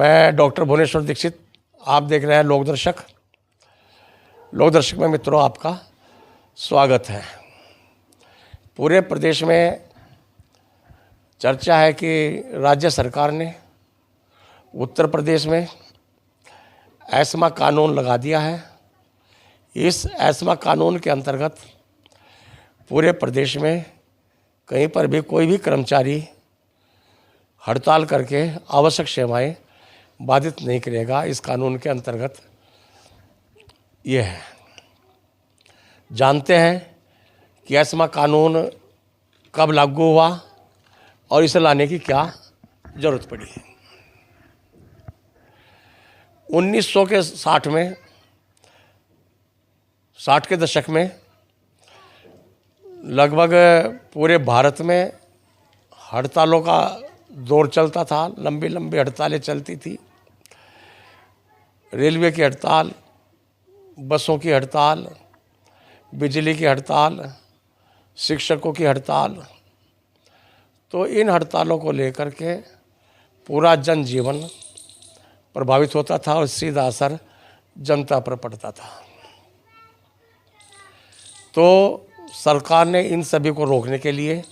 मैं डॉक्टर भुवनेश्वर दीक्षित, आप देख रहे हैं लोकदर्शक। लोकदर्शक में मित्रों आपका स्वागत है। पूरे प्रदेश में चर्चा है कि राज्य सरकार ने उत्तर प्रदेश में एस्मा कानून लगा दिया है। इस एस्मा कानून के अंतर्गत पूरे प्रदेश में कहीं पर भी कोई भी कर्मचारी हड़ताल करके आवश्यक सेवाएं बाधित नहीं करेगा। इस कानून के अंतर्गत ये है। जानते हैं कि एस्मा कानून कब लागू हुआ और इसे लाने की क्या जरूरत पड़ी है। 1900 के 60 के दशक में लगभग पूरे भारत में हड़तालों का दौर चलता था। लंबी लंबी हड़तालें चलती थी। रेलवे की हड़ताल, बसों की हड़ताल, बिजली की हड़ताल, शिक्षकों की हड़ताल। तो इन हड़तालों को लेकर के पूरा जनजीवन प्रभावित होता था और सीधा असर जनता पर पड़ता था। तो सरकार ने इन सभी को रोकने के लिए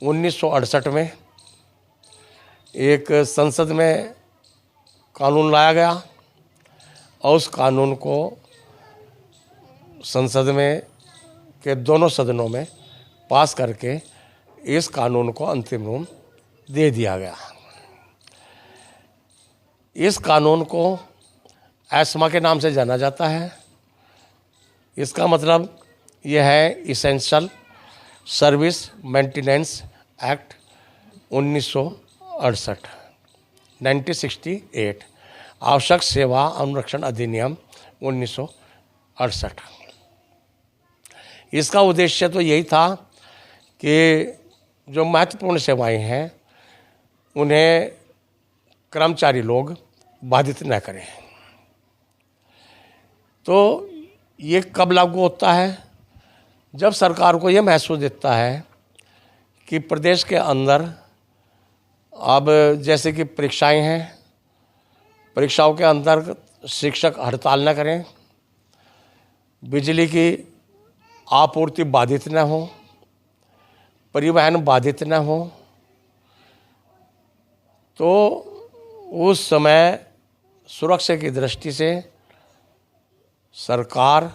1968 में एक संसद में कानून लाया गया और उस कानून को संसद में के दोनों सदनों में पास करके इस कानून को अंतिम रूप दे दिया गया। इस कानून को एस्मा के नाम से जाना जाता है। इसका मतलब यह है इसेंशियल सर्विस मेंटेनेंस एक्ट 1968 आवश्यक सेवा अनुरक्षण अधिनियम 1968। इसका उद्देश्य तो यही था कि जो महत्वपूर्ण सेवाएं हैं उन्हें कर्मचारी लोग बाधित न करें। तो ये कब लागू होता है? जब सरकार को ये महसूस देता है कि प्रदेश के अंदर अब जैसे कि परीक्षाएं हैं, परीक्षाओं के अंदर शिक्षक हड़ताल न करें, बिजली की आपूर्ति बाधित न हो, परिवहन बाधित न हो, तो उस समय सुरक्षा की दृष्टि से सरकार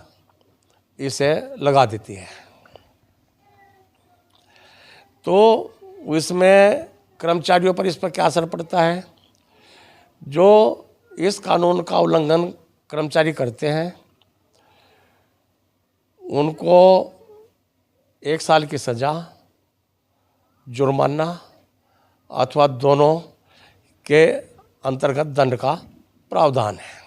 इसे लगा देती है। तो इसमें कर्मचारियों पर इस पर क्या असर पड़ता है? जो इस कानून का उल्लंघन कर्मचारी करते हैं उनको 1 साल की सज़ा, जुर्माना अथवा दोनों के अंतर्गत दंड का प्रावधान है।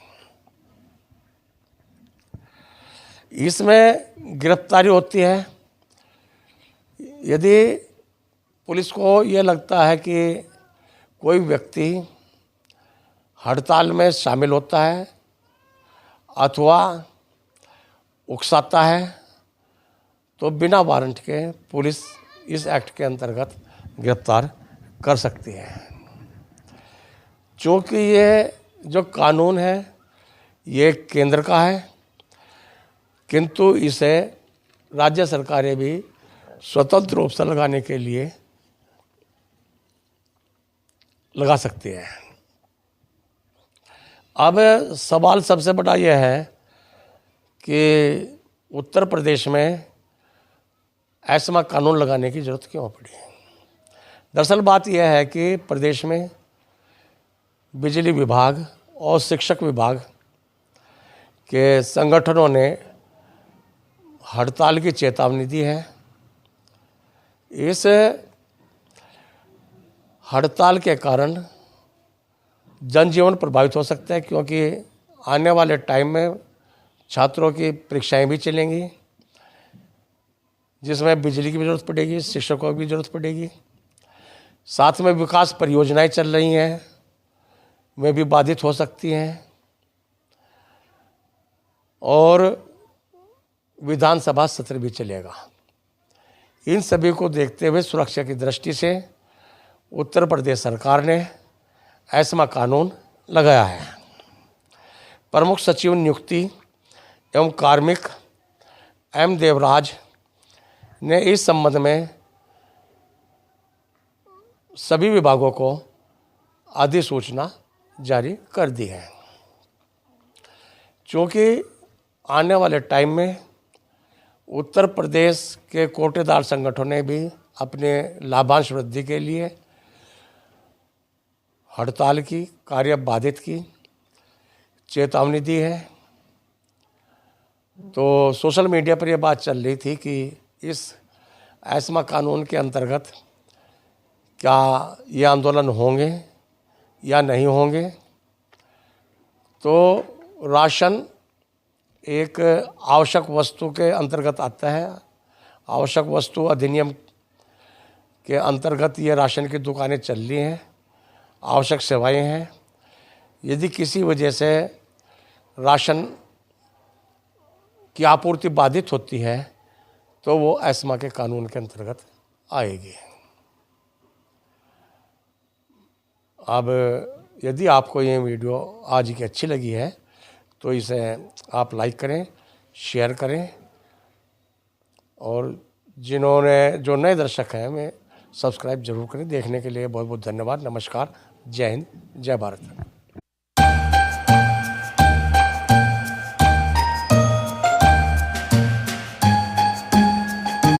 इसमें गिरफ्तारी होती है। यदि पुलिस को ये लगता है कि कोई व्यक्ति हड़ताल में शामिल होता है अथवा उकसाता है तो बिना वारंट के पुलिस इस एक्ट के अंतर्गत गिरफ्तार कर सकती है। क्योंकि ये जो कानून है ये केंद्र का है, किंतु इसे राज्य सरकारें भी स्वतंत्र रूप से लगाने के लिए लगा सकती है। अब सवाल सबसे बड़ा यह है कि उत्तर प्रदेश में एस्मा कानून लगाने की जरूरत क्यों पड़ी। दरअसल बात यह है कि प्रदेश में बिजली विभाग और शिक्षक विभाग के संगठनों ने हड़ताल की चेतावनी दी है। इस हड़ताल के कारण जनजीवन प्रभावित हो सकता है, क्योंकि आने वाले टाइम में छात्रों की परीक्षाएं भी चलेंगी जिसमें बिजली की भी जरूरत पड़ेगी, शिक्षकों की भी जरूरत पड़ेगी। साथ में विकास परियोजनाएं चल रही हैं, वे भी बाधित हो सकती हैं। और विधानसभा सत्र भी चलेगा। इन सभी को देखते हुए सुरक्षा की दृष्टि से उत्तर प्रदेश सरकार ने एस्मा कानून लगाया है। प्रमुख सचिव नियुक्ति एवं कार्मिक एम देवराज ने इस संबंध में सभी विभागों को अधिसूचना जारी कर दी है। क्योंकि आने वाले टाइम में उत्तर प्रदेश के कोटेदार संगठनों ने भी अपने लाभांश वृद्धि के लिए हड़ताल की, कार्य बाधित की चेतावनी दी है। तो सोशल मीडिया पर यह बात चल रही थी कि इस एस्मा कानून के अंतर्गत क्या ये आंदोलन होंगे या नहीं होंगे। तो राशन एक आवश्यक वस्तु के अंतर्गत आता है। आवश्यक वस्तु अधिनियम के अंतर्गत ये राशन की दुकानें चल रही हैं, आवश्यक सेवाएं हैं। यदि किसी वजह से राशन की आपूर्ति बाधित होती है तो वो एस्मा के कानून के अंतर्गत आएगी। अब यदि आपको ये वीडियो आज की अच्छी लगी है तो इसे आप लाइक करें, शेयर करें, और जो नए दर्शक हैं हमें सब्सक्राइब जरूर करें। देखने के लिए बहुत बहुत धन्यवाद। नमस्कार, जय हिंद, जय भारत।